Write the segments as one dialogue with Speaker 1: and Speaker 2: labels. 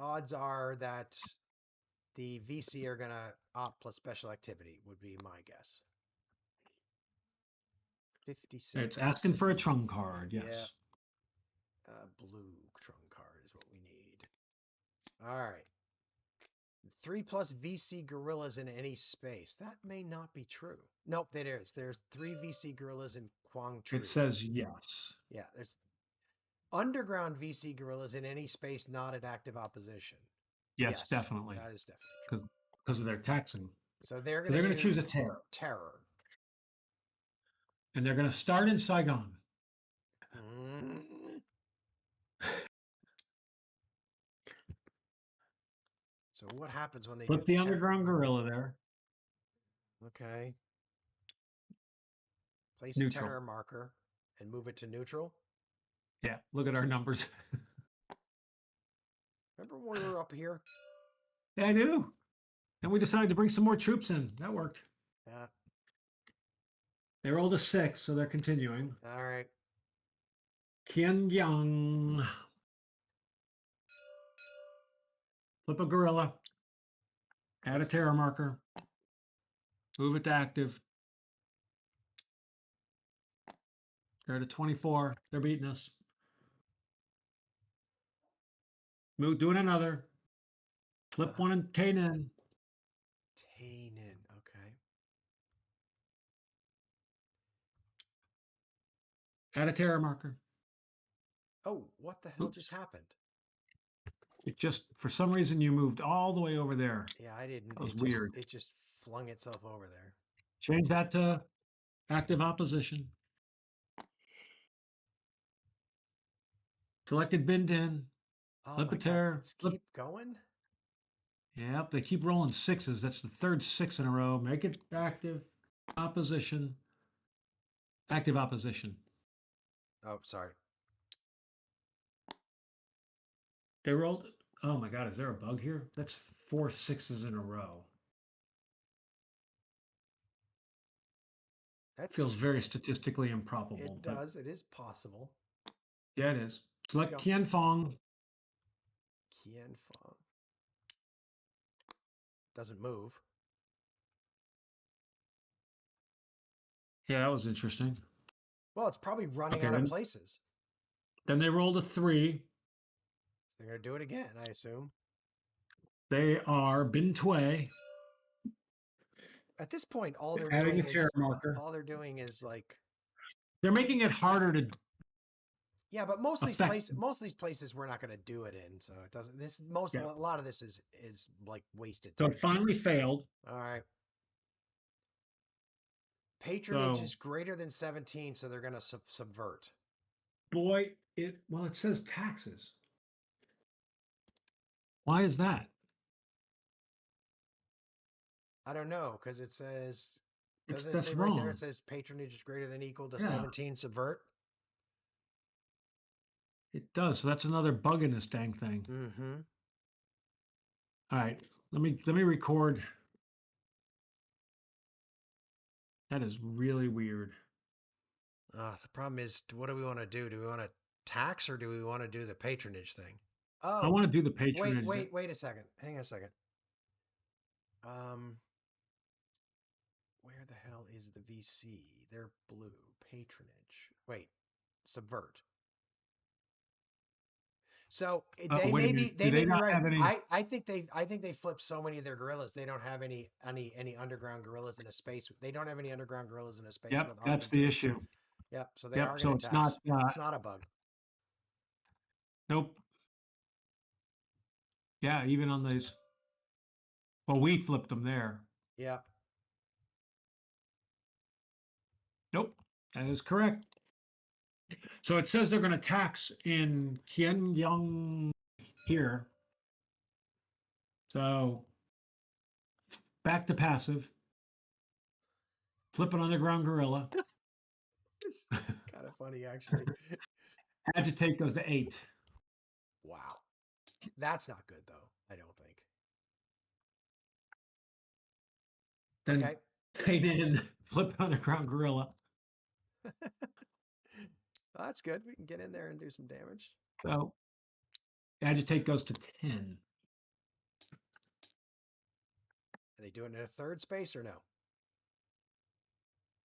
Speaker 1: odds are that the VC are going to op plus special activity would be my guess. 56.
Speaker 2: It's asking for a trump card, yes.
Speaker 1: Yeah. Blue trump card is what we need. All right. 3+ VC gorillas in any space. That may not be true. Nope, there is. There's 3 VC gorillas in Quang Tri.
Speaker 2: It says yes.
Speaker 1: Yeah, there's underground VC gorillas in any space not at active opposition.
Speaker 2: Yes, definitely.
Speaker 1: That is definitely true.
Speaker 2: Because of their taxing.
Speaker 1: So they're going
Speaker 2: to choose a terror.
Speaker 1: Terror.
Speaker 2: And they're going to start in Saigon.
Speaker 1: So what happens when they
Speaker 2: flip the underground gorilla there?
Speaker 1: Okay. Place
Speaker 2: neutral.
Speaker 1: a terror marker and move it to neutral.
Speaker 2: Yeah, look at our numbers.
Speaker 1: Remember when we were up here?
Speaker 2: Yeah, I do. And we decided to bring some more troops in. That worked.
Speaker 1: Yeah.
Speaker 2: They rolled a 6, so they're continuing.
Speaker 1: All right.
Speaker 2: Pyongyang. Flip a gorilla. Add a terror marker. Move it to active. They're at a 24. They're beating us. Move, doing another. Flip one and Tainin.
Speaker 1: Tainin, okay.
Speaker 2: Add a terror marker.
Speaker 1: Oh, what the hell just happened?
Speaker 2: It just, for some reason, you moved all the way over there.
Speaker 1: Yeah, I didn't.
Speaker 2: That was weird.
Speaker 1: It just flung itself over there.
Speaker 2: Change that to active opposition. Selected bin 10. Flip a terror.
Speaker 1: Let's keep going.
Speaker 2: Yep, they keep rolling 6s. That's the third 6 in a row. Make it active. Opposition. Active opposition.
Speaker 1: Oh, sorry.
Speaker 2: They rolled. Oh my God, is there a bug here? That's 4 6s in a row. That feels very statistically improbable.
Speaker 1: It does. It is possible.
Speaker 2: Yeah, it is. Select Qianfong.
Speaker 1: Qianfong. Doesn't move.
Speaker 2: Yeah, that was interesting.
Speaker 1: Well, it's probably running out of places.
Speaker 2: Then they rolled a 3.
Speaker 1: So they're going to do it again, I assume.
Speaker 2: They are Bin Tui.
Speaker 1: At this point, all they're doing is like
Speaker 2: they're making it harder to.
Speaker 1: Yeah, but most of these places we're not going to do it in, so it doesn't. A lot of this is like wasted time.
Speaker 2: So it finally failed.
Speaker 1: All right. Patronage is greater than 17, so they're going to subvert.
Speaker 2: Boy, it says taxes. Why is that?
Speaker 1: I don't know, because it says, doesn't
Speaker 2: it say
Speaker 1: right there, it says patronage is greater than equal to 17, subvert?
Speaker 2: It does. So that's another bug in this dang thing.
Speaker 1: Mm-hmm.
Speaker 2: All right. Let me record. That is really weird.
Speaker 1: The problem is, what do we want to do? Do we want to tax or do we want to do the patronage thing?
Speaker 2: Oh, I want to do the patronage.
Speaker 1: Wait a second. Hang on a second. Where the hell is the VC? They're blue. Patronage. Wait. Subvert. So they may be right. I think they flipped so many of their gorillas. They don't have any underground gorillas in a space. They don't have any underground gorillas in a space.
Speaker 2: Yep, that's the issue.
Speaker 1: Yep. So they are going to tax. It's not a bug.
Speaker 2: Nope. Yeah, even on these. Well, we flipped them there.
Speaker 1: Yeah.
Speaker 2: Nope, that is correct. So it says they're going to tax in Pyongyang here. So back to passive. Flip an underground gorilla.
Speaker 1: It's kind of funny, actually.
Speaker 2: Agitate goes to 8.
Speaker 1: Wow. That's not good, though, I don't think.
Speaker 2: Then paint in, flip underground gorilla.
Speaker 1: That's good. We can get in there and do some damage.
Speaker 2: So agitate goes to 10.
Speaker 1: Are they doing it in a third space or no?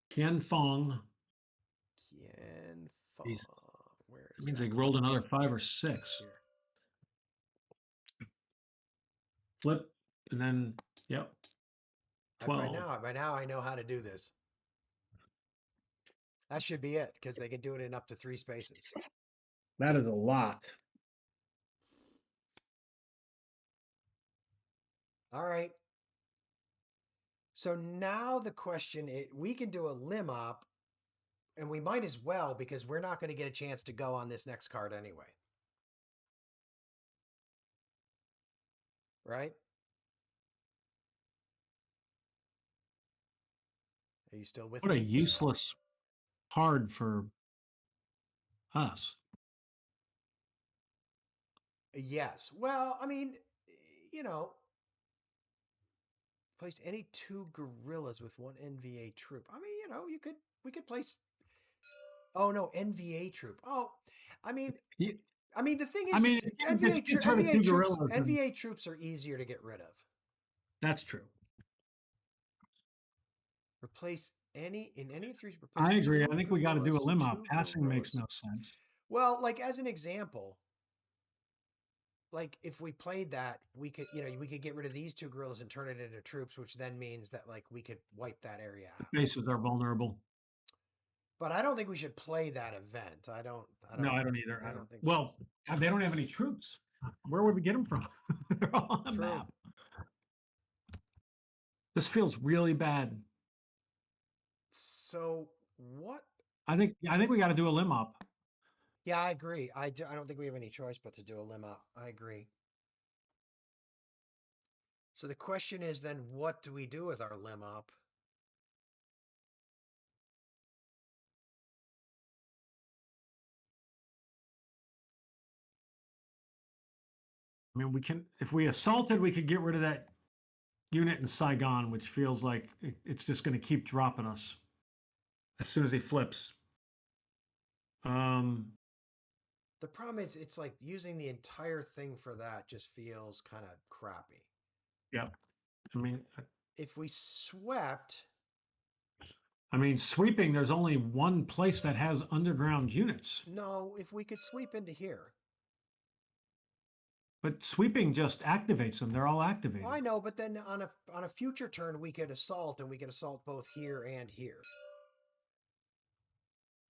Speaker 2: Tian Fong.
Speaker 1: Qian Fong.
Speaker 2: Jeez.
Speaker 1: Where
Speaker 2: That
Speaker 1: is
Speaker 2: means
Speaker 1: that?
Speaker 2: they rolled another 5 or 6.
Speaker 1: Here.
Speaker 2: Flip, and then, yep, 12.
Speaker 1: By now I know how to do this. That should be it because they can do it in up to 3 spaces.
Speaker 2: That is a lot.
Speaker 1: All right. So now the question is, we can do a lim up, and we might as well because we're not going to get a chance to go on this next card anyway. Right? Are you still with
Speaker 2: What a
Speaker 1: me?
Speaker 2: useless card for us.
Speaker 1: Yes. Well, I mean, you know, place any 2 guerrillas with 1 NVA troop. I mean, we could place. Oh no, NVA troop. Oh, I mean,
Speaker 2: Ye-
Speaker 1: the thing
Speaker 2: I mean,
Speaker 1: is
Speaker 2: it gets rid of 2 gorillas, and
Speaker 1: NVA troops are easier to get rid of.
Speaker 2: that's true.
Speaker 1: Replace any 3. Replace
Speaker 2: I agree. I
Speaker 1: 2
Speaker 2: think we got to do a
Speaker 1: gorillas.
Speaker 2: limb up.
Speaker 1: 2
Speaker 2: Passing makes
Speaker 1: gorillas.
Speaker 2: no sense.
Speaker 1: Well, like as an example, like if we played that, we could we could get rid of these 2 gorillas and turn it into troops, which then means that like we could wipe that area
Speaker 2: The
Speaker 1: out.
Speaker 2: bases are vulnerable.
Speaker 1: But I don't think we should play that event.
Speaker 2: No, I don't either.
Speaker 1: I
Speaker 2: I don't.
Speaker 1: don't think
Speaker 2: Well,
Speaker 1: that's
Speaker 2: God, they don't have any troops. Where would we get them from? They're all on the
Speaker 1: true.
Speaker 2: map. This feels really bad.
Speaker 1: So what?
Speaker 2: I think we got to do a limb up.
Speaker 1: Yeah, I agree. I don't think we have any choice but to do a lim up. I agree. So the question is then, what do we do with our lim up?
Speaker 2: I mean, we can if we assaulted, we could get rid of that unit in Saigon, which feels like it's just going to keep dropping us as soon as he flips. Um,
Speaker 1: The problem is, it's like using the entire thing for that just feels kind of crappy.
Speaker 2: yeah. I mean,
Speaker 1: If we swept,
Speaker 2: sweeping. There's only one place that has underground units,
Speaker 1: no, if we could sweep into here.
Speaker 2: but sweeping just activates them. They're all activated.
Speaker 1: I know, but then on a future turn we could assault, and we could assault both here and here.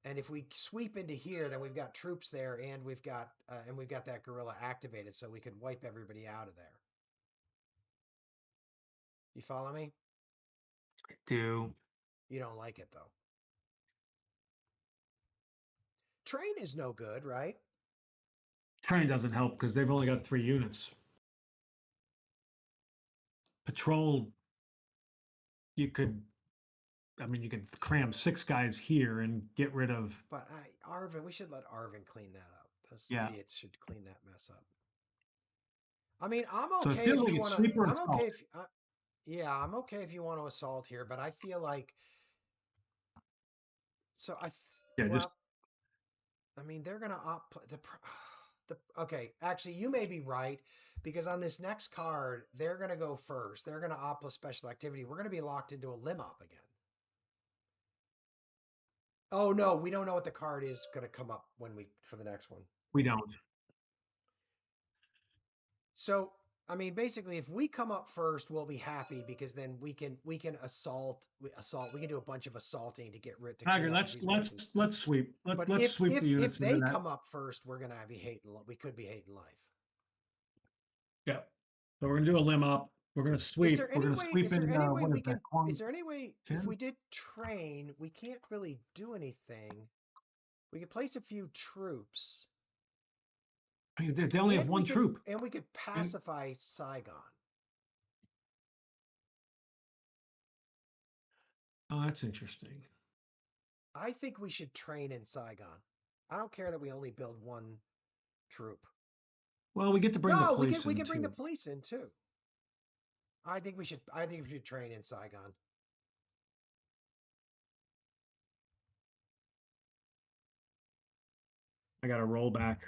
Speaker 1: And if we sweep into here, then we've got troops there, and we've got that gorilla activated, so we could wipe everybody out of there. You follow me?
Speaker 2: I do.
Speaker 1: You don't like it though. Train is no good, right?
Speaker 2: Train doesn't help because they've only got 3 units. Patrol, you could. You could cram 6 guys here and get rid of.
Speaker 1: But Arvin, we should let Arvin clean that up. Those
Speaker 2: Yeah.
Speaker 1: idiots should clean that mess up. I mean, I'm
Speaker 2: So it
Speaker 1: okay
Speaker 2: feels
Speaker 1: if
Speaker 2: like
Speaker 1: you
Speaker 2: it's
Speaker 1: want to.
Speaker 2: sweep or
Speaker 1: I'm okay
Speaker 2: assault.
Speaker 1: if. Yeah, I'm okay if you want to assault here, but I feel like. So
Speaker 2: Yeah, just
Speaker 1: well, I mean, they're gonna opt the. Okay, actually, you may be right because on this next card, they're gonna go first. They're gonna opt a special activity. We're gonna be locked into a lim up again. Oh no, we don't know what the card is gonna come up for the next one.
Speaker 2: we don't.
Speaker 1: So, I mean, basically, if we come up first, we'll be happy because then we can assault. We can do a bunch of assaulting to get rid to
Speaker 2: I agree.
Speaker 1: clean up
Speaker 2: Let's
Speaker 1: these
Speaker 2: let's
Speaker 1: bases.
Speaker 2: let's sweep.
Speaker 1: But
Speaker 2: Let's sweep the
Speaker 1: if
Speaker 2: units and
Speaker 1: they
Speaker 2: then that.
Speaker 1: come up first, we're gonna be hating. We could be hating life.
Speaker 2: Yeah. So we're gonna do a limb up. We're gonna
Speaker 1: Is
Speaker 2: sweep.
Speaker 1: there
Speaker 2: We're
Speaker 1: any
Speaker 2: gonna
Speaker 1: way?
Speaker 2: sweep
Speaker 1: Is there
Speaker 2: in.
Speaker 1: any way
Speaker 2: What
Speaker 1: we
Speaker 2: is that?
Speaker 1: can?
Speaker 2: Quang
Speaker 1: Is there any way if we
Speaker 2: Tin?
Speaker 1: did train, we can't really do anything. We could place a few troops,
Speaker 2: They only have one troop.
Speaker 1: and we could
Speaker 2: And
Speaker 1: pacify Saigon.
Speaker 2: oh, that's interesting.
Speaker 1: I think we should train in Saigon. I don't care that we only build one troop.
Speaker 2: Well, we get to bring the
Speaker 1: No,
Speaker 2: police
Speaker 1: we
Speaker 2: in
Speaker 1: can bring the
Speaker 2: too.
Speaker 1: police in too. I think we should train in Saigon.
Speaker 2: I got to roll back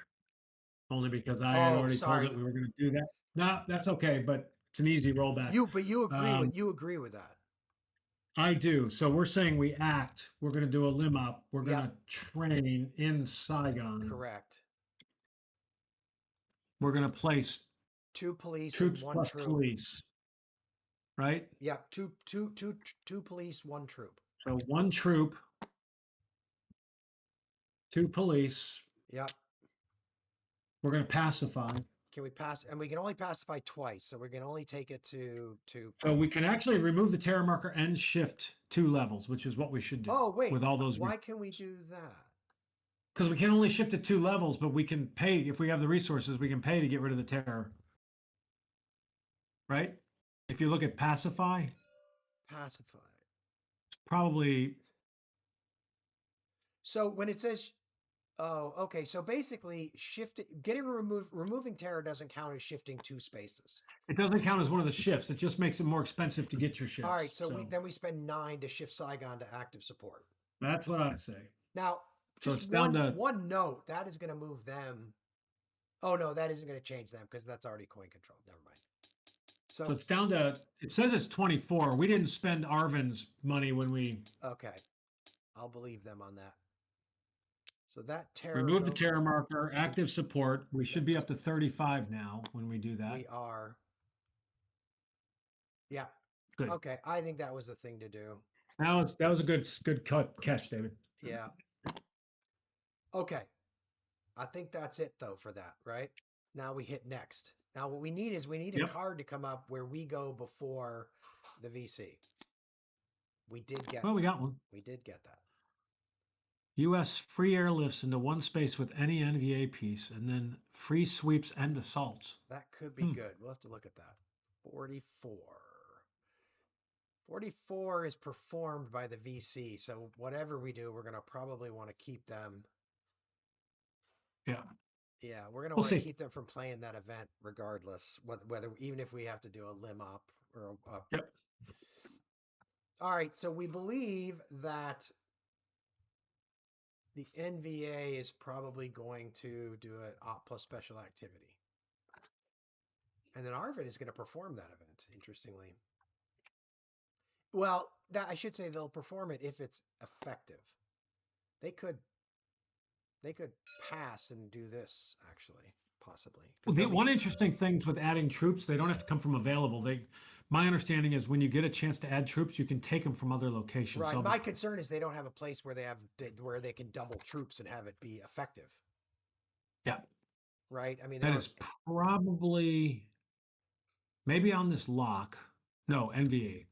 Speaker 2: only because I had
Speaker 1: Oh,
Speaker 2: already told
Speaker 1: sorry.
Speaker 2: it we were going to do that. No, that's okay. But It's an easy rollback.
Speaker 1: But you agree with that.
Speaker 2: I do. So we're saying we act. We're going to do a limb up. We're going to
Speaker 1: Yep.
Speaker 2: train in Saigon.
Speaker 1: Correct.
Speaker 2: We're going to place
Speaker 1: 2 police
Speaker 2: troops
Speaker 1: and 1
Speaker 2: plus
Speaker 1: troop.
Speaker 2: police. Right?
Speaker 1: Yep. Two police, 1 troop.
Speaker 2: So 1 troop, 2 police.
Speaker 1: Yep.
Speaker 2: We're going to pacify.
Speaker 1: Can we pass? And we can only pacify twice, so we can only take it to.
Speaker 2: So we can actually remove the terror marker and shift 2 levels, which is what we should do.
Speaker 1: Oh wait,
Speaker 2: with all those.
Speaker 1: Why can we do that?
Speaker 2: Because we can only shift it 2 levels, but we can pay if we have the resources. We can pay to get rid of the terror. Right? If you look at pacify.
Speaker 1: Pacify.
Speaker 2: It's probably.
Speaker 1: So when it says, oh, okay. So basically, removing terror doesn't count as shifting 2 spaces.
Speaker 2: It doesn't count as one of the shifts. It just makes it more expensive to get your shifts.
Speaker 1: All right. So we spend 9 to shift Saigon to active support.
Speaker 2: That's what I'd say.
Speaker 1: Now, just one note, that is going to move them. Oh no, that isn't going to change them because that's already coin control. Never mind.
Speaker 2: So it's down to. It says it's 24. We didn't spend Arvin's money when we.
Speaker 1: Okay, I'll believe them on that. So that terror.
Speaker 2: Remove the terror marker, active support. We should be up to 35 now when we do that.
Speaker 1: We are. Yeah.
Speaker 2: Good.
Speaker 1: Okay, I think that was the thing to do.
Speaker 2: That was a good catch, David.
Speaker 1: Yeah. Okay. I think that's it though for that, right? Now we hit next. Now what we need is a card to come up where we go before the VC. We did get.
Speaker 2: Well, we got one.
Speaker 1: We did get that.
Speaker 2: U.S. free airlifts into 1 space with any NVA piece, and then free sweeps and assaults.
Speaker 1: That could be good. We'll have to look at that. 44. 44 is performed by the VC, so whatever we do, we're going to probably want to keep them.
Speaker 2: Yeah.
Speaker 1: Yeah, we're going to want to keep them from playing that event regardless, whether even if we have to do a limb up or a.
Speaker 2: Yep.
Speaker 1: All right, so we believe that the NVA is probably going to do an op plus special activity. And then Arvid is going to perform that event, interestingly. Well, I should say they'll perform it if it's effective. They could pass and do this, actually, possibly.
Speaker 2: Well, one interesting thing with adding troops, they don't have to come from available. My understanding is when you get a chance to add troops, you can take them from other locations.
Speaker 1: Right. My concern is they don't have a place where they can double troops and have it be effective.
Speaker 2: Yeah.
Speaker 1: Right. I mean,
Speaker 2: that is probably maybe on this lock. No, NVA.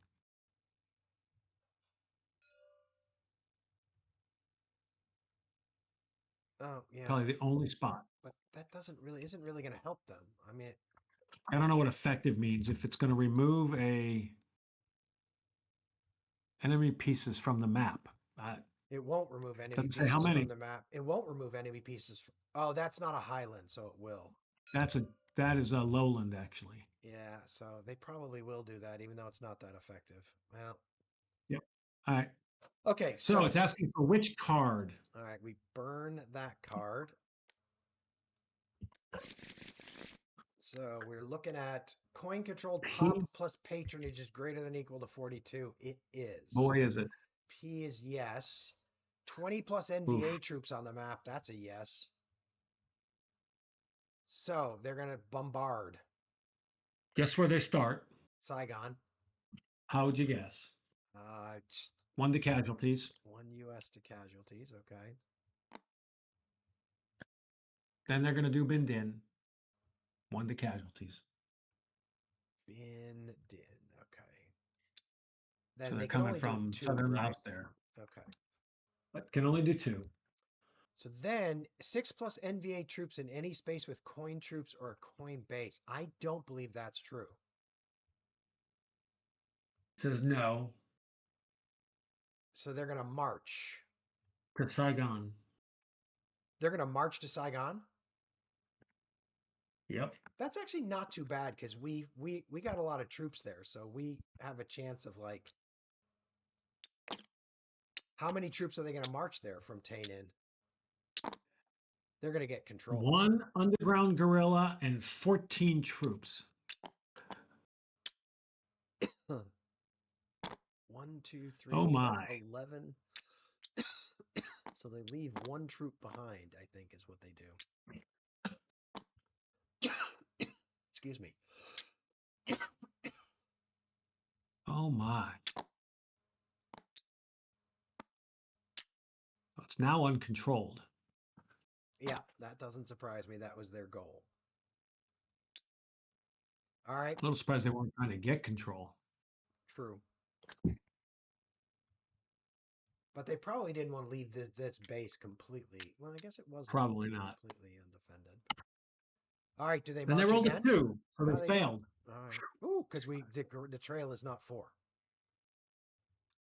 Speaker 1: Oh yeah.
Speaker 2: Probably the only spot.
Speaker 1: But that isn't really going to help them. I mean,
Speaker 2: I don't know what effective means. If it's going to remove enemy pieces from the map.
Speaker 1: It won't remove enemy pieces from the map. It won't remove enemy pieces. Oh, that's not a highland, so it will.
Speaker 2: That is a lowland, actually.
Speaker 1: Yeah, so they probably will do that, even though it's not that effective. Well.
Speaker 2: Yep. All right.
Speaker 1: Okay,
Speaker 2: so it's asking for which card.
Speaker 1: All right, we burn that card. So we're looking at coin controlled pop plus patronage is greater than or equal to 42. It is.
Speaker 2: Boy, is it.
Speaker 1: P is yes. 20 plus NVA troops on the map. That's a yes. So they're going to bombard.
Speaker 2: Guess where they start?
Speaker 1: Saigon.
Speaker 2: How would you guess? 1 to casualties.
Speaker 1: 1 U.S. to casualties. Okay.
Speaker 2: Then they're going to do Bin Din. 1 to casualties.
Speaker 1: Bin Din. Okay. Then
Speaker 2: so they're coming from southern Laos there.
Speaker 1: Okay.
Speaker 2: But can only do 2.
Speaker 1: So then 6 plus NVA troops in any space with coin troops or a coin base. I don't believe that's true.
Speaker 2: It says no.
Speaker 1: So they're going to march.
Speaker 2: To Saigon.
Speaker 1: They're going to march to Saigon?
Speaker 2: Yep.
Speaker 1: That's actually not too bad because we got a lot of troops there. So we have a chance of like... How many troops are they going to march there from Tainan? They're going to get control.
Speaker 2: 1 underground guerrilla and 14 troops.
Speaker 1: 1, 2, 3,
Speaker 2: Oh
Speaker 1: 4.
Speaker 2: my.
Speaker 1: That's 11. So they leave one troop behind, I think, is what they do. Excuse me.
Speaker 2: Oh my. It's now uncontrolled.
Speaker 1: Yeah, that doesn't surprise me. That was their goal. All right.
Speaker 2: A little surprised they weren't trying to get control.
Speaker 1: True. But they probably didn't want to leave this base completely. Well, I guess it wasn't
Speaker 2: Probably not.
Speaker 1: completely undefended. All right, do they
Speaker 2: Then they
Speaker 1: march
Speaker 2: rolled
Speaker 1: again?
Speaker 2: a 2, so
Speaker 1: No,
Speaker 2: they failed.
Speaker 1: All right. Ooh, because the trail is not 4.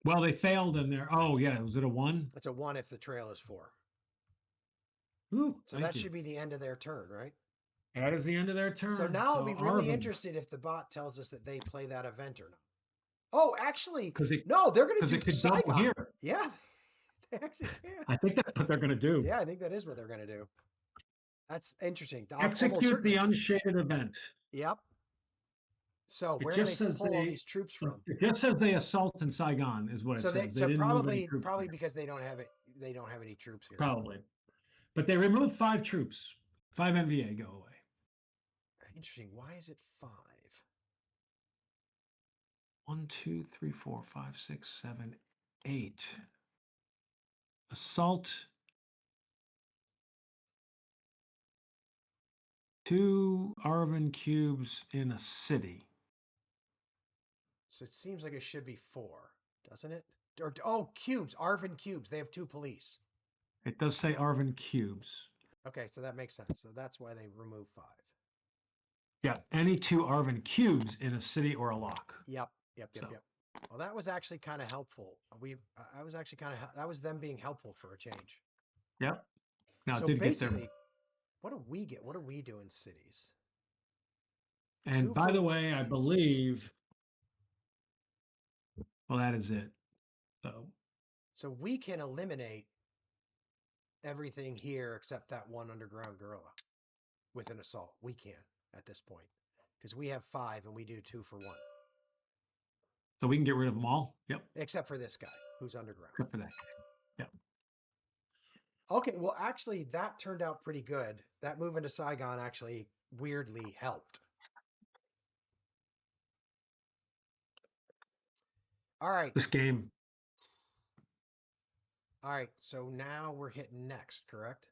Speaker 2: Well, they failed in there. Oh, yeah. Was it a 1?
Speaker 1: It's a 1 if the trail is 4.
Speaker 2: Ooh,
Speaker 1: So
Speaker 2: thank
Speaker 1: that
Speaker 2: you.
Speaker 1: should be the end of their turn, right?
Speaker 2: That is the end of their turn.
Speaker 1: So now I'll be really
Speaker 2: Arvin,
Speaker 1: interested if the bot tells us that they play that event or not. Oh, actually,
Speaker 2: because it
Speaker 1: no, they're going to
Speaker 2: because
Speaker 1: do
Speaker 2: it could double
Speaker 1: Saigon.
Speaker 2: here.
Speaker 1: Yeah, they actually can.
Speaker 2: I think that's what they're going to do.
Speaker 1: Yeah, I think that is what they're going to do. That's interesting. Almost
Speaker 2: Execute the
Speaker 1: certainly.
Speaker 2: unshaded event.
Speaker 1: Yep. So
Speaker 2: It
Speaker 1: where do they
Speaker 2: just says
Speaker 1: pull all these troops from?
Speaker 2: It just says they assault in Saigon is what it
Speaker 1: So
Speaker 2: says. They
Speaker 1: so
Speaker 2: didn't move any
Speaker 1: probably
Speaker 2: troops there.
Speaker 1: because they don't have it. They don't have any troops here.
Speaker 2: Probably, but they removed 5 troops. 5 NVA go away.
Speaker 1: Interesting. Why is it 5?
Speaker 2: 1, 2, 3, 4, 5, 6, 7, 8. Assault. 2 Arvin cubes in a city.
Speaker 1: So it seems like it should be 4, doesn't it? Or oh, cubes. Arvin cubes. They have 2 police.
Speaker 2: It does say Arvin cubes.
Speaker 1: Okay, so that makes sense. So that's why they remove 5.
Speaker 2: Yeah, any 2 Arvin cubes in a city or a lock.
Speaker 1: Yep. Well, that was actually kind of helpful. I was actually that was them being helpful for a change.
Speaker 2: Yep. Now
Speaker 1: So
Speaker 2: it did get
Speaker 1: basically,
Speaker 2: there.
Speaker 1: what do we get? What do we do in cities?
Speaker 2: And
Speaker 1: 2
Speaker 2: by
Speaker 1: for
Speaker 2: the way, I
Speaker 1: 3
Speaker 2: believe, well, that is it.
Speaker 1: So we can eliminate everything here except that one underground gorilla with an assault. We can at this point because we have 5 and we do 2 for 1.
Speaker 2: So we can get rid of them all? Yep.
Speaker 1: Except for this guy who's underground.
Speaker 2: Except for that. Yep.
Speaker 1: Okay, well, actually, that turned out pretty good. That move into Saigon actually weirdly helped. All right.
Speaker 2: This game.
Speaker 1: All right, so now we're hitting next, correct?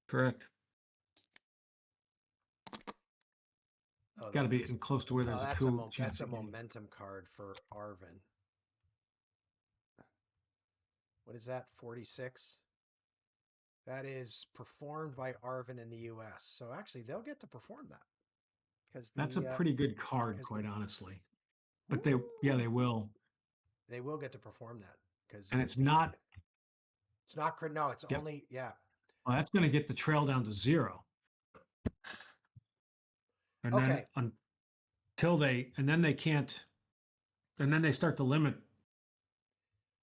Speaker 2: Correct.
Speaker 1: Oh,
Speaker 2: Got to be getting close to where there's a coup chance.
Speaker 1: That's a momentum card for Arvin. What is that? 46? That is performed by Arvin in the U.S. So actually, they'll get to perform that.
Speaker 2: That's a pretty good card, quite honestly. But they will.
Speaker 1: They will get to perform that
Speaker 2: and it's not.
Speaker 1: It's not. No, it's only
Speaker 2: Well, that's going to get the trail down to 0. And then until then they can't. And then they start to limit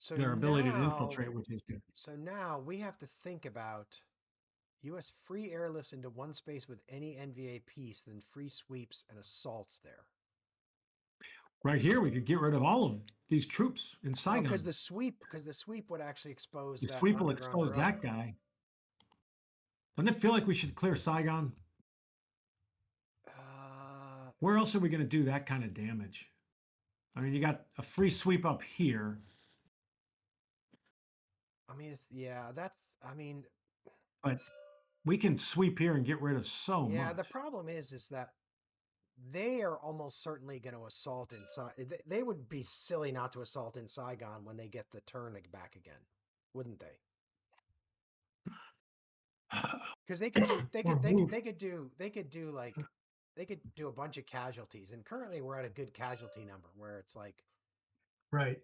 Speaker 2: their ability to infiltrate, which is good.
Speaker 1: So now we have to think about U.S. free airlifts into one space with any NVA piece, then free sweeps and assaults there.
Speaker 2: Right here, we could get rid of all of these troops in Saigon.
Speaker 1: Because the sweep would actually expose.
Speaker 2: The sweep will expose that guy. Doesn't it feel like we should clear Saigon? Where else are we going to do that kind of damage? I mean, you got a free sweep up here.
Speaker 1: I mean,
Speaker 2: but we can sweep here and get rid of so much.
Speaker 1: Yeah, the problem is that they are almost certainly going to assault inside. They would be silly not to assault in Saigon when they get the turn back again, wouldn't they? Because they could do a bunch of casualties, and currently we're at a good casualty number where it's like,
Speaker 2: right.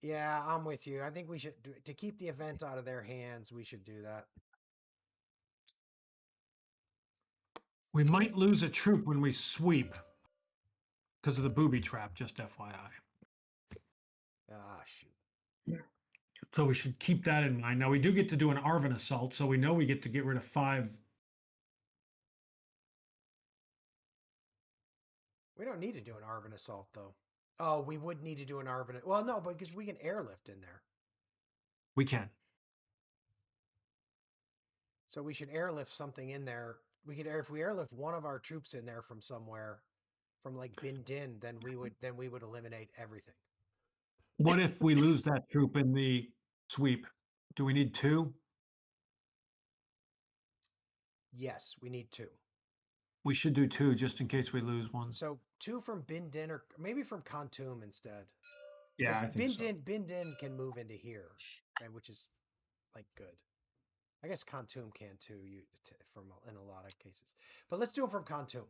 Speaker 1: Yeah, I'm with you. I think we should to keep the event out of their hands. We should do that.
Speaker 2: We might lose a troop when we sweep because of the booby trap. Just FYI.
Speaker 1: Ah, shoot.
Speaker 2: So we should keep that in mind. Now we do get to do an Arvin assault, so we know we get to get rid of 5.
Speaker 1: We don't need to do an Arvin assault, though. Oh, we would need to do an ARV. Well, no, because we can airlift in there.
Speaker 2: We can.
Speaker 1: So we should airlift something in there. If we airlift one of our troops in there from somewhere, from like Bin Din, then we would eliminate everything.
Speaker 2: What if we lose that troop in the sweep? Do we need 2?
Speaker 1: Yes, we need 2.
Speaker 2: We should do 2 just in case we lose one.
Speaker 1: So 2 from Bin Din or maybe from Khantoum instead.
Speaker 2: Yeah,
Speaker 1: Because
Speaker 2: I think so.
Speaker 1: Bin Din can move into here, and which is like good. I guess Khantoum can too. In a lot of cases, but let's do them from Khantoum.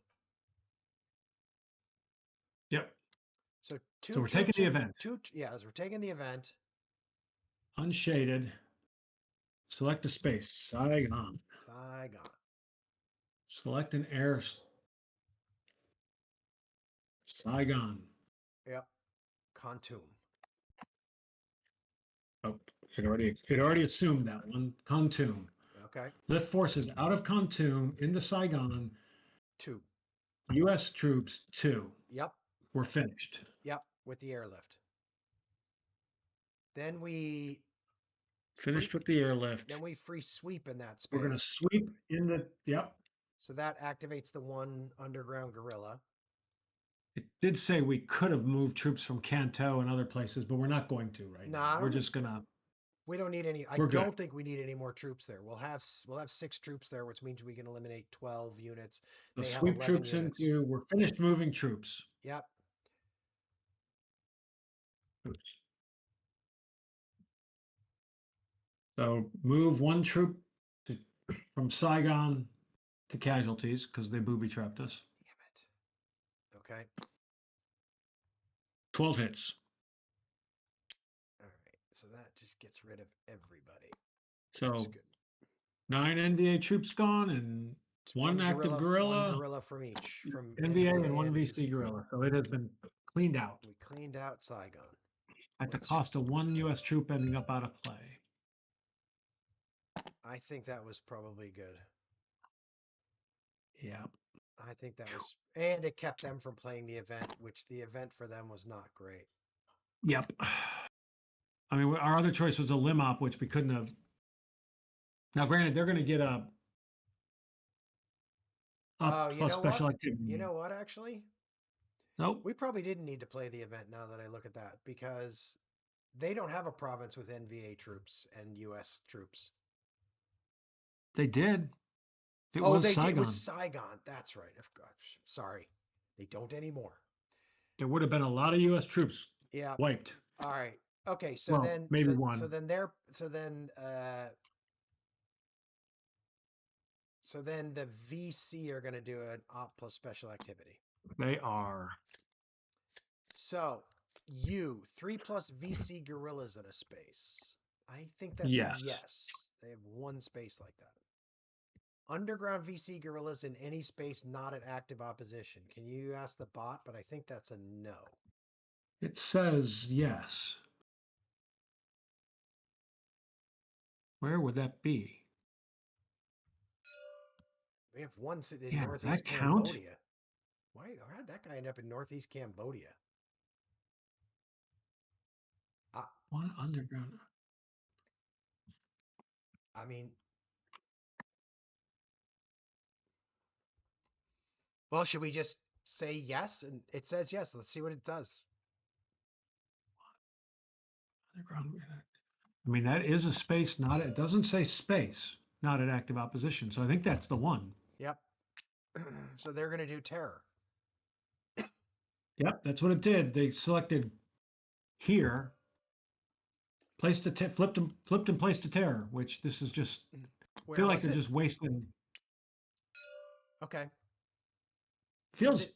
Speaker 2: Yep.
Speaker 1: So
Speaker 2: So we're taking the event.
Speaker 1: As we're taking the event.
Speaker 2: Unshaded. Select a space. Saigon.
Speaker 1: Saigon.
Speaker 2: Select an air. Saigon.
Speaker 1: Yep. Khantoum.
Speaker 2: Oh, it already assumed that one. Khantoum.
Speaker 1: Okay.
Speaker 2: Lift forces out of Khantoum into Saigon.
Speaker 1: 2.
Speaker 2: U.S. troops 2.
Speaker 1: Yep.
Speaker 2: We're finished.
Speaker 1: Yep. With the airlift. Then we
Speaker 2: Finished with the airlift.
Speaker 1: Then we free sweep in that space.
Speaker 2: We're going to sweep in the, yep.
Speaker 1: So that activates the 1 underground guerrilla.
Speaker 2: It did say we could have moved troops from Kanto and other places, but we're not going to right now. We're just going to.
Speaker 1: We don't need any. I don't think we need any more troops there. We'll have 6 troops there, which means we can eliminate 12 units.
Speaker 2: The
Speaker 1: they have
Speaker 2: sweep
Speaker 1: 11
Speaker 2: troops
Speaker 1: units.
Speaker 2: into. We're finished moving troops.
Speaker 1: Yep.
Speaker 2: Oops. So move 1 troop from Saigon to casualties because they booby trapped us.
Speaker 1: Damn it. Okay.
Speaker 2: 12 hits.
Speaker 1: All right. So that just gets rid of everybody.
Speaker 2: So 9 NVA troops gone and 1 active guerrilla.
Speaker 1: 1 guerrilla from each. From
Speaker 2: NVA and 1 VC guerrilla. So it has been cleaned out.
Speaker 1: We cleaned out Saigon.
Speaker 2: At the cost of 1 U.S. troop ending up out of play.
Speaker 1: I think that was probably good.
Speaker 2: Yeah.
Speaker 1: I think that was, and it kept them from playing the event, which the event for them was not great.
Speaker 2: Yep. I mean, our other choice was a limb op, which we couldn't have. Now, granted, they're going to get a plus special activity.
Speaker 1: You know what, actually?
Speaker 2: Nope.
Speaker 1: We probably didn't need to play the event now that I look at that, because they don't have a province with NVA troops and U.S. troops.
Speaker 2: They did. It was Saigon.
Speaker 1: It was Saigon. That's right. Gosh, sorry. They don't anymore.
Speaker 2: There would have been a lot of U.S. troops wiped.
Speaker 1: All right. Okay. So then
Speaker 2: maybe 1.
Speaker 1: So then the VC are going to do an op plus special activity.
Speaker 2: They are.
Speaker 1: So 3 plus VC guerrillas in a space. I think that's
Speaker 2: yes.
Speaker 1: a yes. They have 1 space like that. Underground VC guerrillas in any space not at active opposition. Can you ask the bot? But I think that's a no.
Speaker 2: It says yes. Where would that be?
Speaker 1: We have 1 in northeast Cambodia. Why did that guy end up in northeast Cambodia?
Speaker 2: 1 underground.
Speaker 1: I mean, well, should we just say yes? And it says yes. Let's see what it does.
Speaker 2: Underground. I mean, that is a space. It doesn't say space, not at active opposition. So I think that's the one.
Speaker 1: Yep. So they're going to do terror.
Speaker 2: Yep, that's what it did. They selected here, flipped and placed a terror, which this is just. I feel like they're just wasting.
Speaker 1: Okay.
Speaker 2: Feels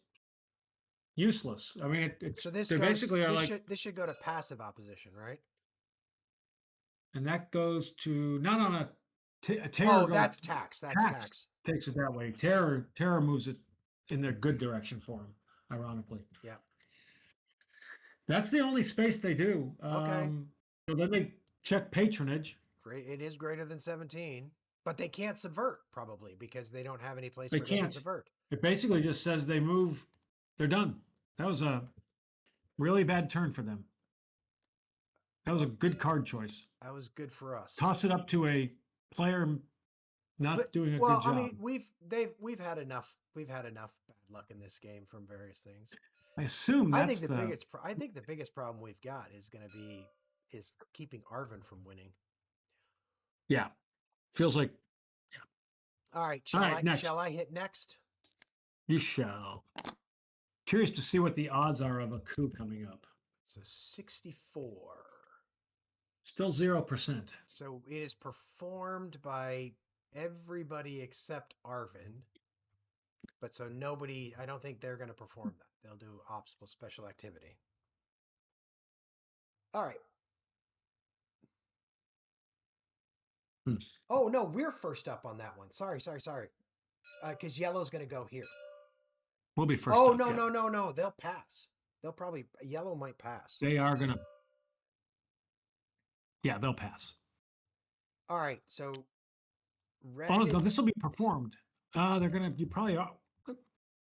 Speaker 2: useless. I mean,
Speaker 1: so this should go to passive opposition, right?
Speaker 2: And that goes to not on a terror.
Speaker 1: Oh, that's tax. That's tax.
Speaker 2: Takes it that way. Terror moves it in the good direction for him, ironically.
Speaker 1: Yeah.
Speaker 2: That's the only space they do.
Speaker 1: Okay.
Speaker 2: So then they check patronage.
Speaker 1: Great. It is greater than 17, but they can't subvert probably because they don't have any place where they can subvert.
Speaker 2: It basically just says they move. They're done. That was a Really bad turn for them. That was a good card choice.
Speaker 1: That was good for us.
Speaker 2: Toss it up to a player not doing a
Speaker 1: well,
Speaker 2: good job.
Speaker 1: I mean, we've had enough bad luck in this game from various things.
Speaker 2: I assume that's
Speaker 1: I think the biggest problem we've got is going to be keeping Arvin from winning.
Speaker 2: Yeah, feels like. Yeah.
Speaker 1: All right,
Speaker 2: Next.
Speaker 1: Shall I hit next?
Speaker 2: You shall. Curious to see what the odds are of a coup coming up.
Speaker 1: So 64.
Speaker 2: Still 0%.
Speaker 1: So it is performed by everybody except Arvin. But so nobody, I don't think they're going to perform that. They'll do obstacle special activity. All right. Oh, no, we're first up on that one. Sorry. Because yellow's going to go here.
Speaker 2: We'll be first
Speaker 1: up.
Speaker 2: up.
Speaker 1: No. They'll pass. Yellow might pass.
Speaker 2: They are going to. Yeah, they'll pass.
Speaker 1: All right, so
Speaker 2: red. Oh, no, this will be performed. They're going to. You probably are.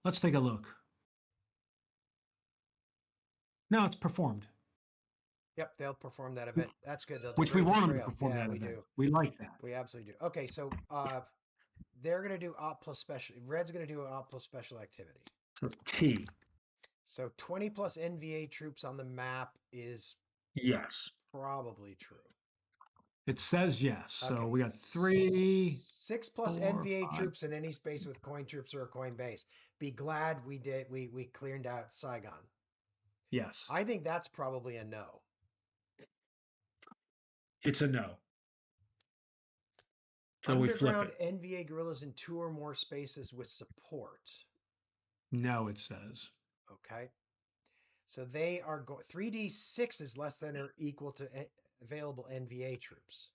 Speaker 2: Let's take a look. No, it's performed.
Speaker 1: Yep, they'll perform that event. That's good.
Speaker 2: Which we want them to perform that event.
Speaker 1: Do.
Speaker 2: We like that.
Speaker 1: We absolutely do. Okay, so they're going to do op plus special. Red's going to do op plus special activity.
Speaker 2: So T.
Speaker 1: So 20 plus NVA troops on the map is probably true.
Speaker 2: It says yes. Okay. So we got 3.
Speaker 1: 6 plus 4, NVA 5. Troops in any space with coin troops or a coin base. Be glad we cleared out Saigon.
Speaker 2: Yes.
Speaker 1: I think that's probably a no.
Speaker 2: It's a no. So
Speaker 1: underground NVA guerrillas in 2 or more spaces with support.
Speaker 2: No, it says.
Speaker 1: Okay. So they are 3d6 is less than or equal to available NVA troops.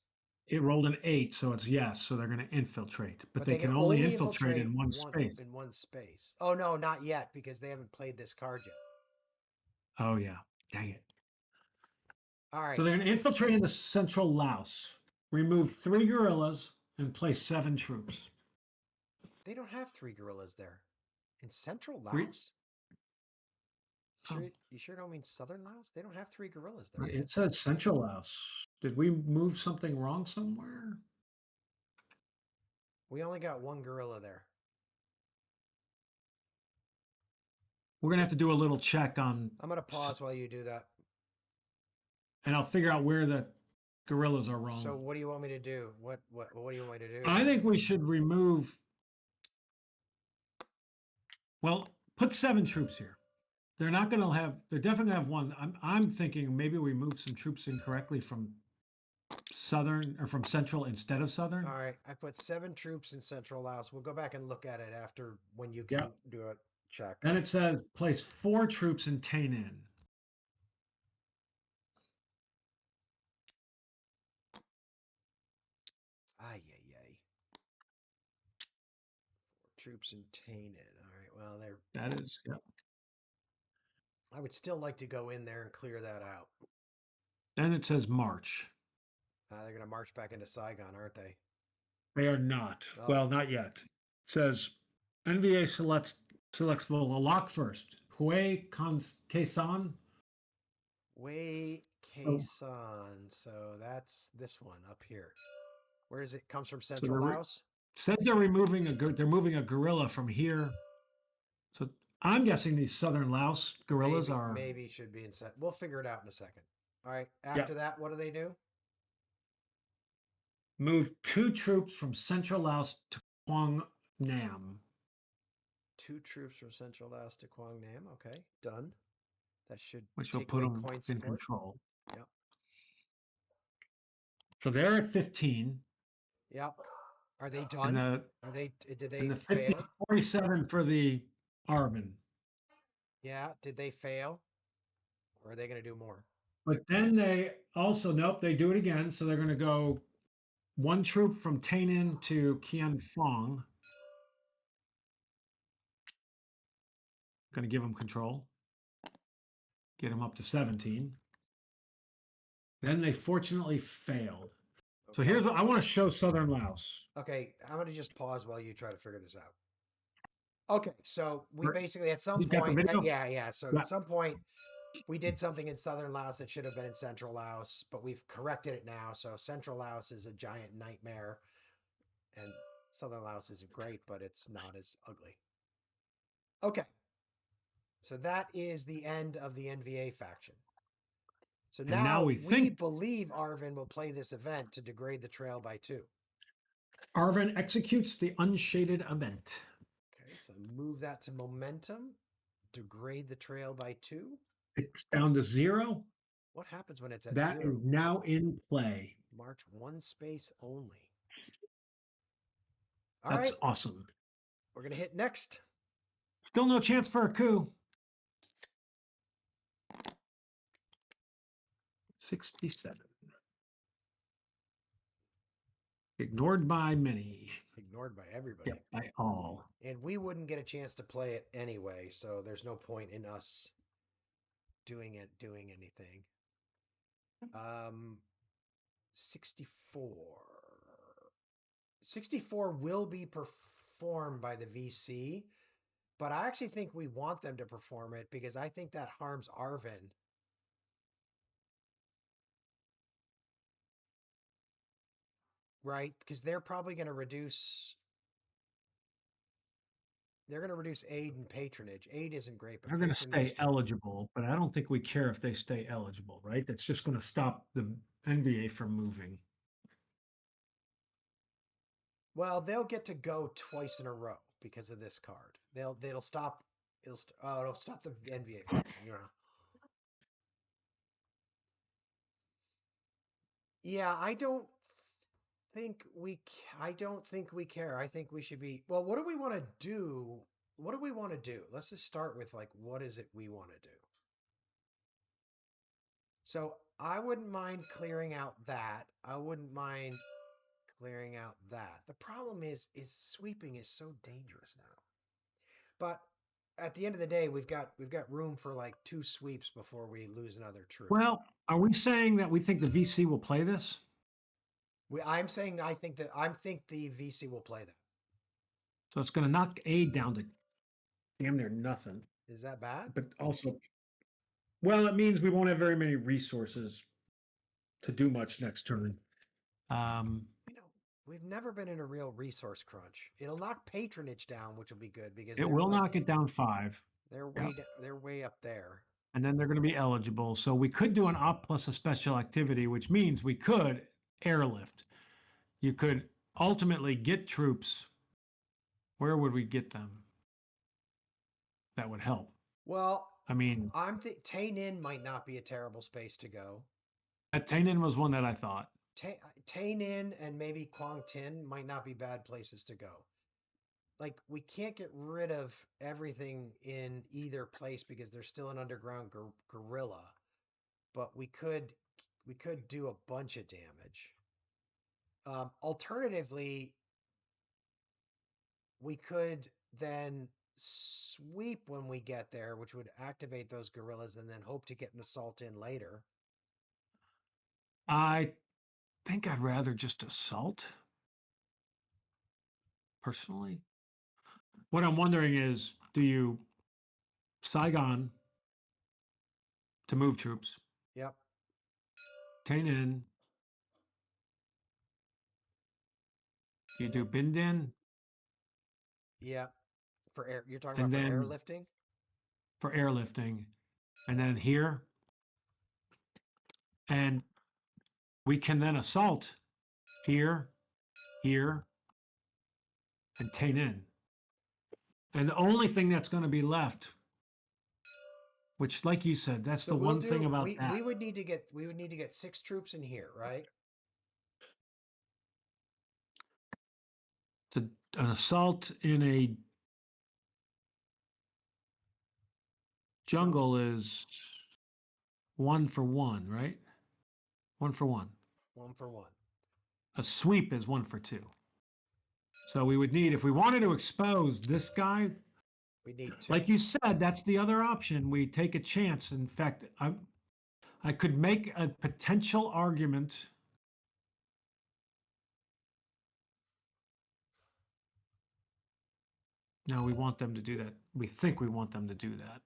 Speaker 2: It rolled an 8, so it's yes. So they're going to infiltrate, but they can only infiltrate in one space.
Speaker 1: In one space. Oh no, not yet, because they haven't played this card yet.
Speaker 2: Oh yeah, dang it!
Speaker 1: All right.
Speaker 2: So they're going to infiltrate in the central Laos, remove 3 guerrillas, and place 7 troops.
Speaker 1: They don't have 3 guerrillas there in central Laos. You sure don't mean southern Laos? They don't have 3 guerrillas there.
Speaker 2: It says central Laos. Did we move something wrong somewhere?
Speaker 1: We only got 1 guerrilla there.
Speaker 2: We're going to have to do a little check on...
Speaker 1: I'm going to pause while you do that.
Speaker 2: And I'll figure out where the guerrillas are wrong.
Speaker 1: So what do you want me to do? What do you want me to do?
Speaker 2: I think we should remove... Well, put 7 troops here. They're not going to have... They're definitely going to have 1. I'm thinking maybe we move some troops incorrectly from southern or from central instead of southern.
Speaker 1: All right. I put 7 troops in central Laos. We'll go back and look at it after when you can do a check.
Speaker 2: And it says place 4 troops in Tain In.
Speaker 1: Ay. 4 troops in Tain In. All right. Well,
Speaker 2: that is, yeah.
Speaker 1: I would still like to go in there and clear that out.
Speaker 2: Then it says march.
Speaker 1: They're going to march back into Saigon, aren't they?
Speaker 2: They are not. Oh. Well, not yet. It says NVA selects the lock first. Hue Kaisan.
Speaker 1: Hue Kaisan. So that's this one up here. Where does it comes from? Central Laos?
Speaker 2: Says they're moving a guerrilla from here. So I'm guessing these southern Laos guerrillas
Speaker 1: maybe should be in set. We'll figure it out in a second. All right. After that, what do they do?
Speaker 2: Move 2 troops from central Laos to Quang Nam.
Speaker 1: 2 troops from central Laos to Quang Nam. Okay, done. That should
Speaker 2: which will put them in control.
Speaker 1: Yep.
Speaker 2: So they're at 15.
Speaker 1: Yep. Are they done? Did they
Speaker 2: fail? 47 for the Arvin.
Speaker 1: Yeah. Did they fail? Or are they going to do more?
Speaker 2: But then they also, nope, they do it again. So they're going to go 1 troop from Tain In to Kian Fong. Going to give them control. Get them up to 17. Then they fortunately failed. Okay. So here's what I want to show Southern Laos.
Speaker 1: Okay, I'm going to just pause while you try to figure this out. Okay, so we basically at some point, yeah. So at some point, we did something in southern Laos that should have been in central Laos, but we've corrected it now. So central Laos is a giant nightmare, and southern Laos is great, but it's not as ugly. Okay, so that is the end of the NVA faction. So
Speaker 2: And now
Speaker 1: now
Speaker 2: we
Speaker 1: we
Speaker 2: think
Speaker 1: believe Arvin will play this event to degrade the trail by 2.
Speaker 2: Arvin executes the unshaded event.
Speaker 1: Okay, so move that to momentum, degrade the trail by 2.
Speaker 2: It's down to 0.
Speaker 1: What happens when it's at
Speaker 2: That
Speaker 1: 0?
Speaker 2: is now in play.
Speaker 1: March 1 space only. All
Speaker 2: That's
Speaker 1: right,
Speaker 2: awesome.
Speaker 1: we're going to hit next.
Speaker 2: Still no chance for a coup. 67. Ignored by many.
Speaker 1: Ignored by everybody.
Speaker 2: Yep, by all.
Speaker 1: And we wouldn't get a chance to play it anyway, so there's no point in us doing anything. 64. 64 will be performed by the VC, but I actually think we want them to perform it because I think that harms Arvin. Right? Because they're probably going to reduce. They're going to reduce aid and patronage. Aid isn't great, but
Speaker 2: They're going to
Speaker 1: patronage.
Speaker 2: stay eligible, but I don't think we care if they stay eligible, right? That's just going to stop the NVA from moving.
Speaker 1: Well, they'll get to go twice in a row because of this card. They'll stop. It'll stop the NVA faction. You know. Yeah, I don't think we. I don't think we care. I think we should be. Well, what do we want to do? What do we want to do? Let's just start with like, what is it we want to do? So I wouldn't mind clearing out that. I wouldn't mind clearing out that. The problem is sweeping is so dangerous now. But at the end of the day, we've got room for like 2 sweeps before we lose another troop.
Speaker 2: Well, are we saying that we think the VC will play this?
Speaker 1: I'm saying I think the VC will play that.
Speaker 2: So it's going to knock aid down to damn near nothing.
Speaker 1: Is that bad?
Speaker 2: But also, well, it means we won't have very many resources to do much next turn.
Speaker 1: You know, we've never been in a real resource crunch. It'll knock patronage down, which will be good because
Speaker 2: it will knock it down 5.
Speaker 1: they're way up there.
Speaker 2: And then they're going to be eligible. So we could do an op plus a special activity, which means we could airlift. You could ultimately get troops. Where would we get them? That would help.
Speaker 1: Well,
Speaker 2: I mean,
Speaker 1: Tay Ninh might not be a terrible space to go.
Speaker 2: Tay Ninh was one that I thought.
Speaker 1: Tay Ninh and maybe Quang Tin might not be bad places to go. Like, we can't get rid of everything in either place because there's still an underground guerrilla, but we could do a bunch of damage. Alternatively, we could then sweep when we get there, which would activate those guerrillas and then hope to get an assault in later.
Speaker 2: I think I'd rather just assault, personally. What I'm wondering is, do you Saigon to move troops?
Speaker 1: Yep.
Speaker 2: Tay Ninh. You do Bin Din.
Speaker 1: Yeah. You're talking
Speaker 2: And
Speaker 1: about for
Speaker 2: then
Speaker 1: airlifting?
Speaker 2: for airlifting. And then here. And we can then assault here, here, and Tay Ninh. And the only thing that's going to be left, which, like you said, that's
Speaker 1: So
Speaker 2: the one thing about that.
Speaker 1: we would need to get 6 troops in here, right?
Speaker 2: An assault in a jungle is 1 for 1, right? 1 for 1.
Speaker 1: 1 for 1.
Speaker 2: A sweep is 1 for 2. So we would need, if we wanted to expose this guy,
Speaker 1: We need 2.
Speaker 2: like you said, that's the other option. We take a chance. In fact, I could make a potential argument. No, we want them to do that. We think we want them to do that.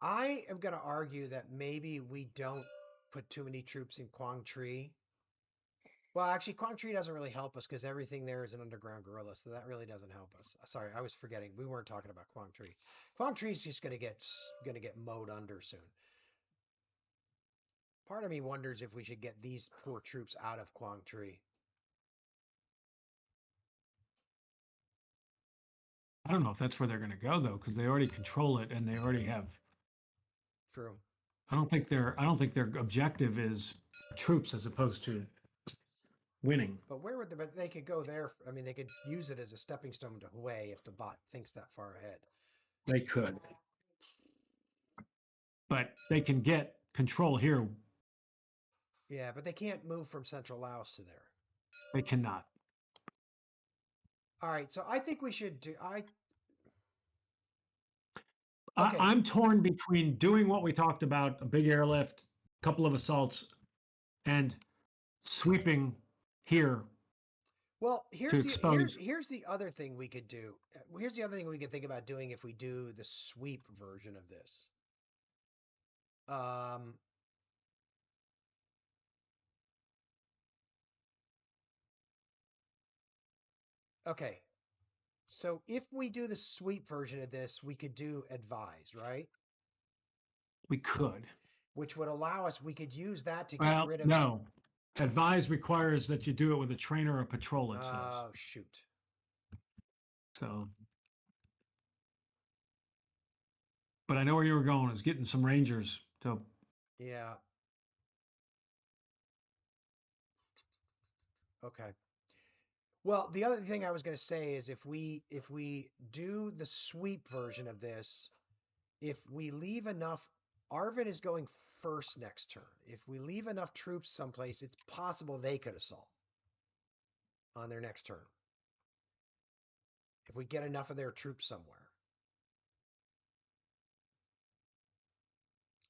Speaker 1: I am going to argue that maybe we don't put too many troops in Quang Tri. Well, actually, Quang Tri doesn't really help us because everything there is an underground guerrilla, so that really doesn't help us. Sorry, I was forgetting. We weren't talking about Quang Tri. Quang Tri is just going to get mowed under soon. Part of me wonders if we should get these poor troops out of Quang Tri.
Speaker 2: I don't know if that's where they're going to go though, because they already control it and they already have.
Speaker 1: True.
Speaker 2: I don't think their objective is troops as opposed to winning.
Speaker 1: But where would but they could go there? I mean, they could use it as a stepping stone to Hue if the bot thinks that far ahead.
Speaker 2: They could, but they can get control here.
Speaker 1: Yeah, but they can't move from central Laos to there.
Speaker 2: They cannot.
Speaker 1: All right, so I think we should do.
Speaker 2: Okay. I'm torn between doing what we talked about, a big airlift, a couple of assaults, and sweeping here.
Speaker 1: Well, here's the other thing we could do. Here's the other thing we could think about doing if we do the sweep version of this. Okay. So if we do the sweep version of this, we could do advise, right?
Speaker 2: We could.
Speaker 1: Which would allow us, we could use that to get rid of.
Speaker 2: No. Advise requires that you do it with a trainer or patrol, it says.
Speaker 1: Oh, shoot.
Speaker 2: So. But I know where you were going, is getting some rangers to.
Speaker 1: Yeah. Okay. Well, the other thing I was going to say is if we do the sweep version of this, if we leave enough, Arvin is going first next turn. If we leave enough troops someplace, it's possible they could assault on their next turn. If we get enough of their troops somewhere.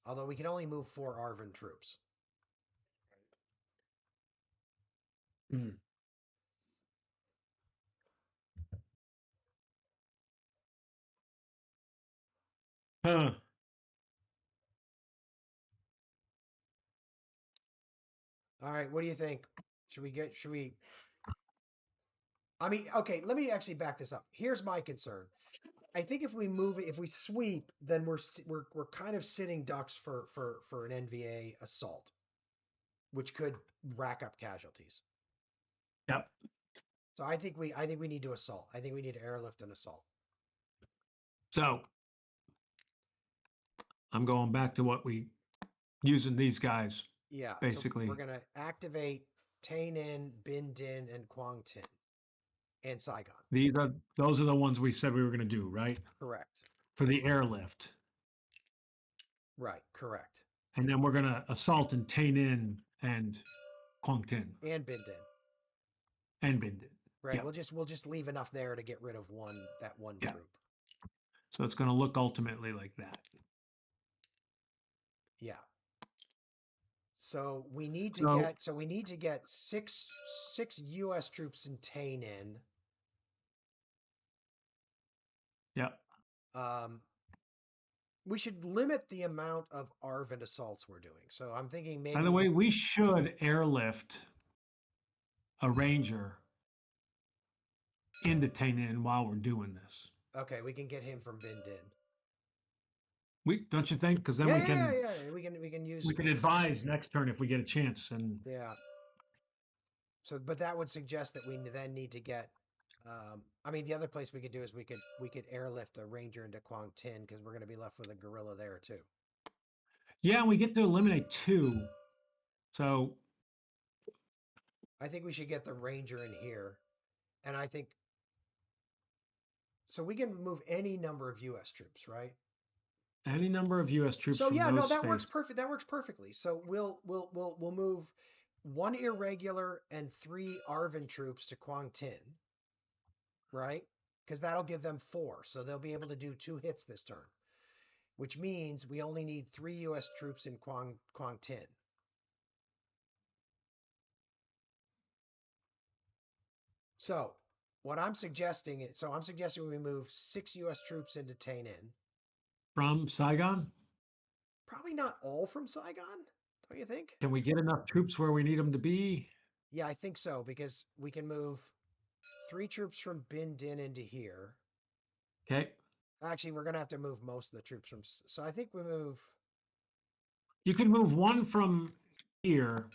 Speaker 1: Although we can only move 4 Arvin troops.
Speaker 2: Mm. Huh.
Speaker 1: All right, what do you think? Should we I mean, okay, let me actually back this up. Here's my concern. I think if we sweep, then we're kind of sitting ducks for an NVA assault, which could rack up casualties.
Speaker 2: Yep.
Speaker 1: So I think we need to assault. I think we need to airlift and assault.
Speaker 2: So I'm going back to what we using these guys.
Speaker 1: Yeah,
Speaker 2: basically.
Speaker 1: So we're gonna activate Tain In, Bin Din, and Quang Tin, and Saigon.
Speaker 2: Those are the ones we said we were going to do, right?
Speaker 1: Correct.
Speaker 2: For the airlift.
Speaker 1: Right. Correct.
Speaker 2: And then we're going to assault in Tain In and Quang Tin.
Speaker 1: And Bin Din.
Speaker 2: And Bin Din.
Speaker 1: Right. Yep. We'll just leave enough there to get rid of that one troop.
Speaker 2: So it's going to look ultimately like that.
Speaker 1: Yeah. So we need to get six U.S. troops in Tain In.
Speaker 2: Yep.
Speaker 1: We should limit the amount of Arvin assaults we're doing. So I'm thinking maybe.
Speaker 2: By the way, we should airlift a ranger into Tain In while we're doing this.
Speaker 1: Okay, we can get him from Bin Din.
Speaker 2: Don't you think? Because then we can advise next turn if we get a chance. And
Speaker 1: yeah. So, but that would suggest that we then need to get. I mean, the other place we could do is we could airlift a ranger into Quang Tin because we're going to be left with a guerrilla there too.
Speaker 2: Yeah, we get to eliminate 2. So
Speaker 1: I think we should get the ranger in here, and I think so. We can move any number of U.S. troops, right?
Speaker 2: Any number of U.S. troops.
Speaker 1: So yeah, no, that works perfect. That works perfectly. So we'll move 1 irregular and 3 Arvin troops to Quang Tin, right? Because that'll give them 4, so they'll be able to do 2 hits this turn, which means we only need 3 U.S. troops in Quang Tin. So what I'm suggesting we move 6 U.S. troops into Tain In.
Speaker 2: From Saigon?
Speaker 1: Probably not all from Saigon, don't you think?
Speaker 2: Can we get enough troops where we need them to be?
Speaker 1: Yeah, I think so, because we can move 3 troops from Bin Din into here.
Speaker 2: Okay.
Speaker 1: Actually, we're going to have to move most of the troops from... So I think we move...
Speaker 2: You can move 1 from here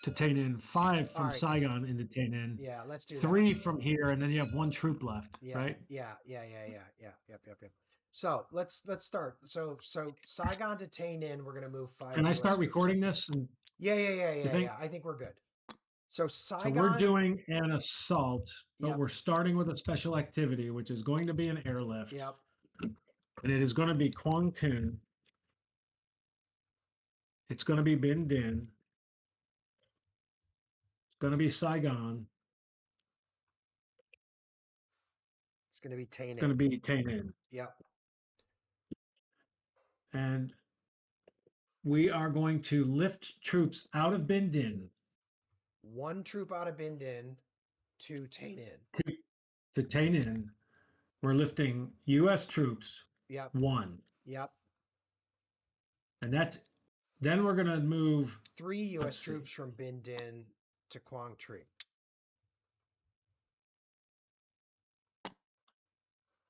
Speaker 2: to Tainan, 5
Speaker 1: All
Speaker 2: from
Speaker 1: right.
Speaker 2: Saigon into Tainan,
Speaker 1: Yeah, let's do
Speaker 2: 3
Speaker 1: that.
Speaker 2: from here, and then you have 1 troop left,
Speaker 1: Yeah,
Speaker 2: right?
Speaker 1: Yep. So let's start. So Saigon to Tainan, we're gonna move 5
Speaker 2: Can I
Speaker 1: US
Speaker 2: start
Speaker 1: troops.
Speaker 2: recording this? And you think?
Speaker 1: Yeah. I think we're good. So
Speaker 2: So we're
Speaker 1: Saigon,
Speaker 2: doing an assault, but
Speaker 1: yep,
Speaker 2: we're starting with a special activity, which is going to be an airlift,
Speaker 1: yep.
Speaker 2: and it is going to be Quang Tin. It's going to be Bin Din. It's going to be Saigon.
Speaker 1: It's gonna be
Speaker 2: It's going to
Speaker 1: Tainan.
Speaker 2: be Tainan.
Speaker 1: Yep.
Speaker 2: And we are going to lift troops out of Bin Din
Speaker 1: 1 troop out of Bin Din to Tainan.
Speaker 2: to Tainan. We're lifting U.S. troops,
Speaker 1: Yep.
Speaker 2: 1.
Speaker 1: Yep.
Speaker 2: And then we're going to move
Speaker 1: 3 US troops from Bin Din to Quang Tri.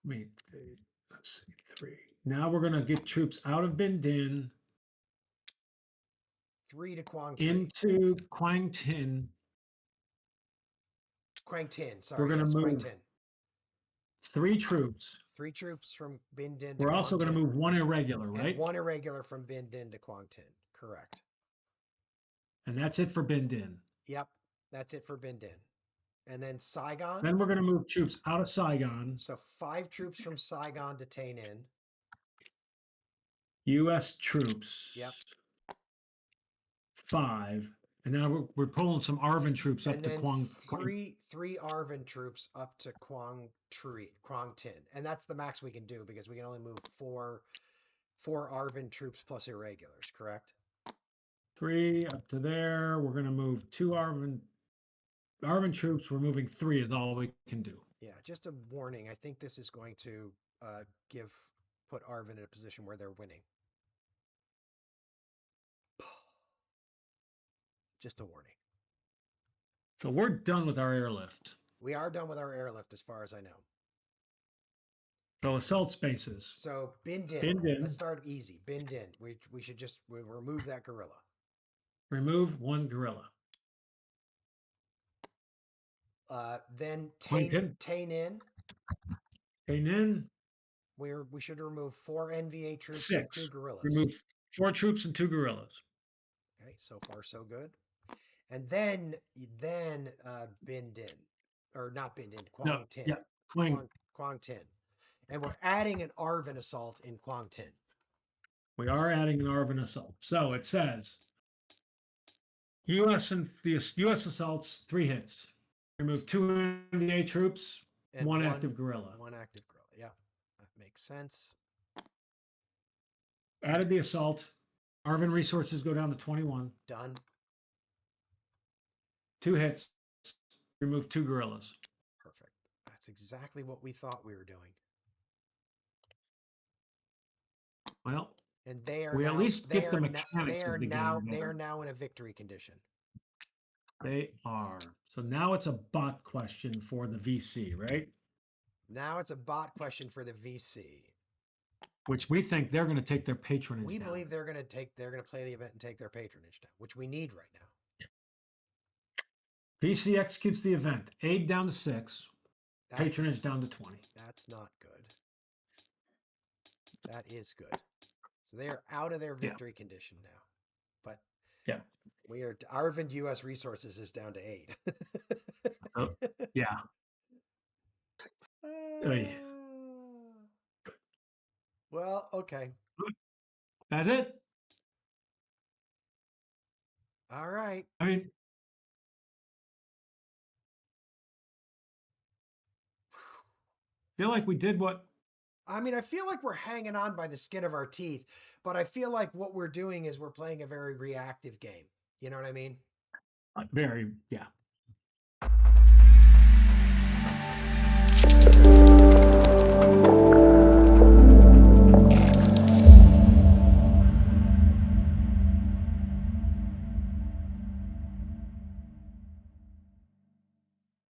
Speaker 2: Let's see, 3. Now we're going to get troops out of Bin Din
Speaker 1: 3 to Quang Tri.
Speaker 2: into Quang Tin.
Speaker 1: Quang Tin, sorry.
Speaker 2: We're going to move
Speaker 1: Quang Tin.
Speaker 2: 3 troops.
Speaker 1: 3 troops from Bin Din to
Speaker 2: We're also going to move 1 irregular, right?
Speaker 1: And 1 irregular from Bin Din to Quang Tin. Correct.
Speaker 2: And that's it for Bin Din.
Speaker 1: Yep. That's it for Bin Din. And then Saigon.
Speaker 2: Then we're going to move troops out of Saigon.
Speaker 1: So 5 troops from Saigon to Tainan.
Speaker 2: U.S. troops.
Speaker 1: Yep.
Speaker 2: 5. And then we're pulling some ARVN troops up to Quang.
Speaker 1: Three ARVN troops up to Quang Tin. And that's the max we can do because we can only move 4 ARVN troops plus irregulars, correct?
Speaker 2: 3 up to there. We're going to move 2 ARVN troops. We're moving 3 is all we can do.
Speaker 1: Yeah, just a warning. I think this is going to put ARVN in a position where they're winning. Just a warning.
Speaker 2: So we're done with our airlift.
Speaker 1: We are done with our airlift as far as I know.
Speaker 2: So assault spaces.
Speaker 1: So Bin Din. Let's start easy. Bin Din. We should just remove that gorilla.
Speaker 2: Remove 1 gorilla.
Speaker 1: Then Tainan.
Speaker 2: Tainan.
Speaker 1: We should remove 4 NVA troops
Speaker 2: 6.
Speaker 1: and 2 gorillas.
Speaker 2: Remove 4 troops and 2 gorillas.
Speaker 1: Okay, so far so good. And then Bin Din, or not Bin Din, Quang Tin.
Speaker 2: Yeah,
Speaker 1: Quang Tin. And we're adding an ARVN assault in Quang Tin.
Speaker 2: We are adding an ARVN assault. So it says U.S. and the U.S. assaults 3 hits. Remove 2 NVA troops, and 1 active gorilla.
Speaker 1: 1 active gorilla. Yeah, that makes sense.
Speaker 2: Added the assault. ARVN resources go down to 21.
Speaker 1: Done.
Speaker 2: 2 hits. Remove 2 gorillas.
Speaker 1: Perfect. That's exactly what we thought we were doing.
Speaker 2: Well,
Speaker 1: and they are
Speaker 2: we
Speaker 1: now,
Speaker 2: at least
Speaker 1: they
Speaker 2: get
Speaker 1: are
Speaker 2: the mechanics of the game.
Speaker 1: They are now in a victory condition.
Speaker 2: They are. So now it's a bot question for the VC, right?
Speaker 1: Now it's a bot question for the VC.
Speaker 2: Which we think they're going to take their patronage down.
Speaker 1: We believe they're going to play the event and take their patronage down, which we need right now.
Speaker 2: VC executes the event. Aid down to 6. Patronage down to 20.
Speaker 1: That's not good. That is good. So they are out of their victory condition now. But we are ARVN U.S. resources is down to 8.
Speaker 2: Yeah.
Speaker 1: Well, okay.
Speaker 2: That's it.
Speaker 1: All right.
Speaker 2: I feel like we did what...
Speaker 1: I feel like we're hanging on by the skin of our teeth, but I feel like what we're doing is we're playing a very reactive game. You know what I mean?
Speaker 2: Very, yeah.